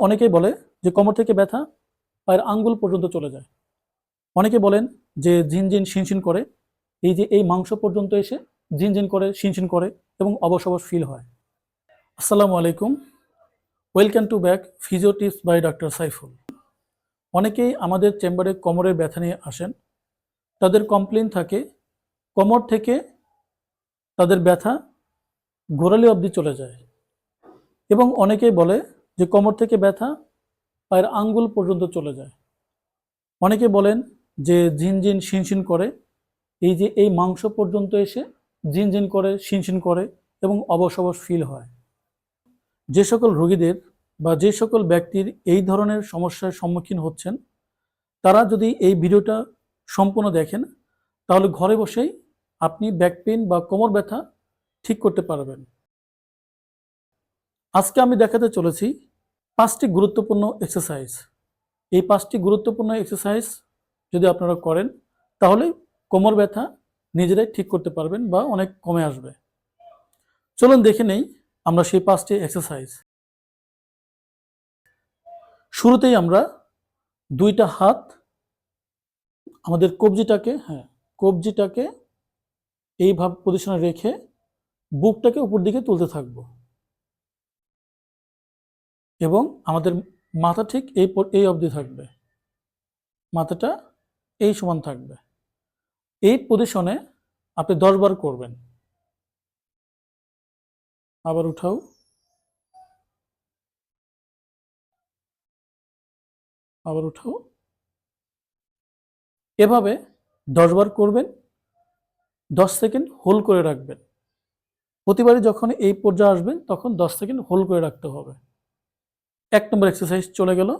অনেকেই বলে যে কোমর থেকে ব্যথা পায়ের আঙ্গুল পর্যন্ত চলে যায়। অনেকে বলেন যে ঝিনঝিন শিনশিন করে, এই যে এই মাংস পর্যন্ত এসে ঝিনঝিন করে, শিনশিন করে এবং অবশ অবশ ফিল হয়। আসসালামু আলাইকুম, welcome to back physio tips by doctor Saiful. অনেকেই আমাদের চেম্বারে কোমরের ব্যথা নিয়ে আসেন। তাদের কমপ্লেন থাকে কোমর থেকে তাদের ব্যথা গোড়ালি অবধি চলে যায়, এবং অনেকেই বলে যে কোমর থেকে ব্যথা পায়ের আঙ্গুল পর্যন্ত চলে যায়। অনেকে বলেন যে ঝিনঝিন শিনশিন করে, এই যে এই মাংস পর্যন্ত এসে ঝিনঝিন করে, শিনশিন করে এবং অবশ অবশ ফিল হয়। যে সকল রোগীদের বা যে সকল ব্যক্তির এই ধরনের সমস্যার সম্মুখীন হচ্ছেন, তারা যদি এই ভিডিওটা সম্পূর্ণ দেখেন, তাহলে ঘরে বসেই আপনি ব্যাক পেইন বা কোমর ব্যথা ঠিক করতে পারবেন। আজকে আমি দেখাতে চলেছি 5টি গুরুত্বপূর্ণ এক্সারসাইজ। এই 5টি গুরুত্বপূর্ণ এক্সারসাইজ যদি আপনারা করেন, তাহলে কোমর ব্যথা নিজেরাই ঠিক করতে পারবেন বা অনেক কমে আসবে। চলুন দেখে নেই আমরা সেই 5টি এক্সারসাইজ। শুরুতেই আমরা দুইটা হাত আমাদের কবজিটাকে এইভাবে পজিশনে রেখে বুকটাকে উপর দিকে তুলতে থাকব, এবং আমাদের মাথা ঠিক এই অবধি থাকবে, মাথাটা এই সমান থাকবে। এই পজিশনে আপনি 10 বার করবেন। আবার উঠাও, আবার উঠাও। এভাবে 10 বার করবেন, 10 সেকেন্ড হোল্ড করে রাখবেন। প্রতিবারই যখন এই পর্যায়ে আসবেন তখন 10 সেকেন্ড হোল্ড করে রাখতে হবে। 1 নম্বর এক্সারসাইজ চলে গেল।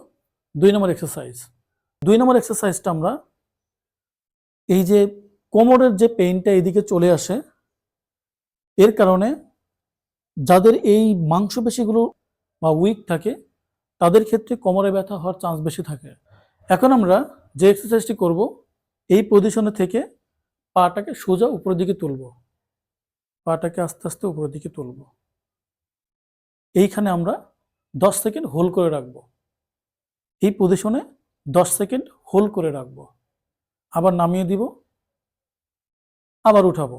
2 নম্বর এক্সারসাইজ। 2 নম্বর এক্সারসাইজটা আমরা এই যে কোমরের যে পেইনটা এদিকে চলে আসে, এর কারণে যাদের এই মাংসপেশিগুলো বা উইক থাকে, তাদের ক্ষেত্রে কোমরে ব্যথা হওয়ার চান্স বেশি থাকে। এখন আমরা যে এক্সারসাইজটি করব, এই পজিশনে থেকে পাটাকে সোজা উপরের দিকে তুলব, পাটাকে আস্তে আস্তে উপরের দিকে তুলব। এইখানে আমরা 10 সেকেন্ড হোল্ড করে রাখব। এই পজিশনে 10 সেকেন্ড হোল্ড করে রাখব। আবার নামিয়ে দিব, আবার উঠাবো।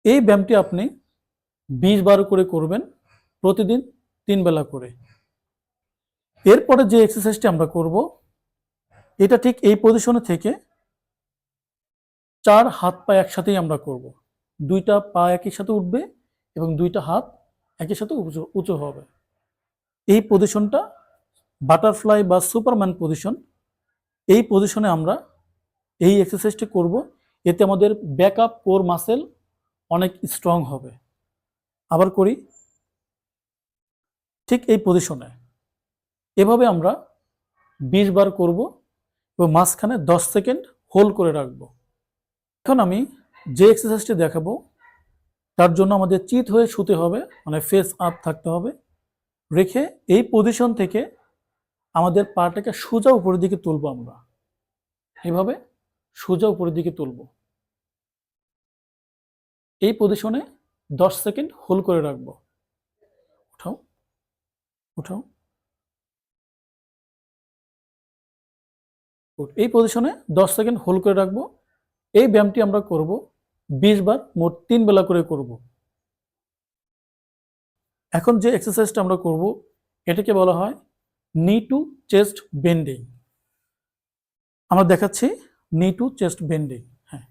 এই ব্যায়ামটি আপনি 20 বার করে করবেন, প্রতিদিন 3 বেলা করে। এরপরে যে এক্সারসাইজটি আমরা করব, এটা ঠিক এই পজিশনে থেকে 4 হাত পা একসাথেই আমরা করব। 2টা পা একই সাথে উঠবে এবং 2টা হাত একই সাথে উঁচু হবে। এই পজিশনটা বাটারফ্লাই বা সুপারম্যান পজিশন। এই পজিশনে আমরা এই এক্সারসাইজটি করব। এতে আমাদের ব্যাকআপ কোর মাসেল অনেক স্ট্রং হবে। আবার করি, ঠিক এই পজিশনে এভাবে আমরা 20 বার করব এবং মাঝখানে 10 সেকেন্ড হোল্ড করে রাখব। এখন আমি যে এক্সারসাইজটি দেখাবো, তার জন্য আমাদের চিত হয়ে শুতে হবে, মানে ফেস আপ থাকতে হবে। রেখে এই পজিশন থেকে আমাদের পাটাকে সোজা উপরের দিকে তুলব। আমরা এভাবে সোজা উপরের দিকে তুলব। এই পজিশনে 10 সেকেন্ড হোল্ড করে রাখব। উঠাও, উঠাও। এই পজিশনে 10 সেকেন্ড হোল্ড করে রাখবো। এই ব্যায়ামটি আমরা করব 20 বার, মোট 3 বেলা করে করব। এখন যে এক্সারসাইজটা আমরা করব, এটাকে বলা হয় নি টু চেস্ট বেন্ডিং। আমরা দেখাচ্ছি নি টু চেস্ট বেন্ডিং। হ্যাঁ,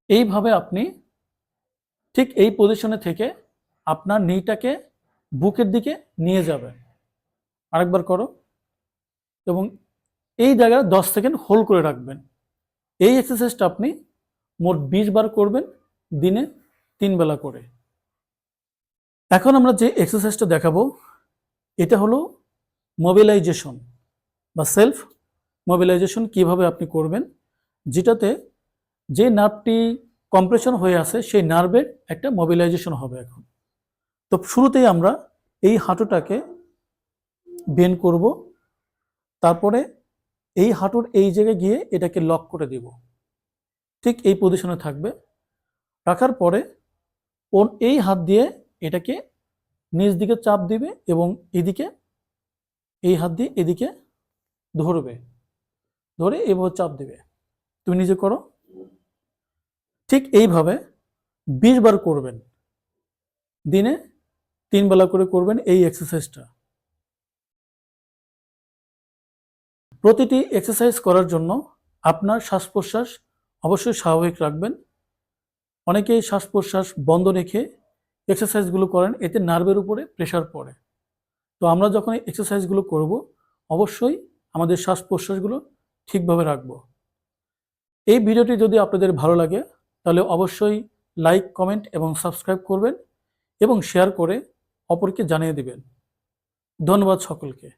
এইভাবে আপনি ঠিক এই পজিশনে থেকে আপনার নিটাকে বুকের দিকে নিয়ে যাবেন। আরেকবার করো, এবং এই জায়গায় 10 সেকেন্ড হোল্ড করে রাখবেন। এই এক্সারসাইজটা আপনি মোট 20 বার করবেন, দিনে 3 বেলা করে। এখন আমরা যে এক্সারসাইজটা দেখাবো, এটা হলো মোবিলাইজেশন বা সেলফ মোবিলাইজেশন। কিভাবে আপনি করবেন, যেটাতে যে নার্ভটি কম্প্রেশন হয়ে আছে সেই নার্ভের একটা মোবিলাইজেশন হবে। এখন তো শুরুতেই আমরা এই হাঁটুটাকে বেন্ড করব, তারপরে এই হাঁটুর এই জায়গায় গিয়ে এটাকে লক করে দিব। ঠিক এই পজিশনে থাকবে। রাখার পরে এই হাত দিয়ে এটাকে নিচ দিকে চাপ দিবে এবং এদিকে এই হাত দিয়ে এদিকে ধরবে, ধরে এইভাবে চাপ দিবে। তুমি নিজে করো। ঠিক এইভাবে 20 বার করবেন, দিনে 3 বেলা করে করবেন এই এক্সারসাইজটা। প্রতিটি এক্সারসাইজ করার জন্য আপনার শ্বাস প্রশ্বাস অবশ্যই স্বাভাবিক রাখবেন। অনেকেই শ্বাস প্রশ্বাস বন্ধ রেখে এক্সারসাইজগুলো করেন, এতে নার্ভের উপরে প্রেশার পড়ে। তো আমরা যখন এই এক্সারসাইজগুলো করব, অবশ্যই আমাদের শ্বাস প্রশ্বাসগুলো ঠিকভাবে রাখব। এই ভিডিওটি যদি আপনাদের ভালো লাগে তাহলে অবশ্যই লাইক, কমেন্ট এবং সাবস্ক্রাইব করবেন এবং শেয়ার করে অপরকে জানিয়ে দিবেন। ধন্যবাদ সকলকে।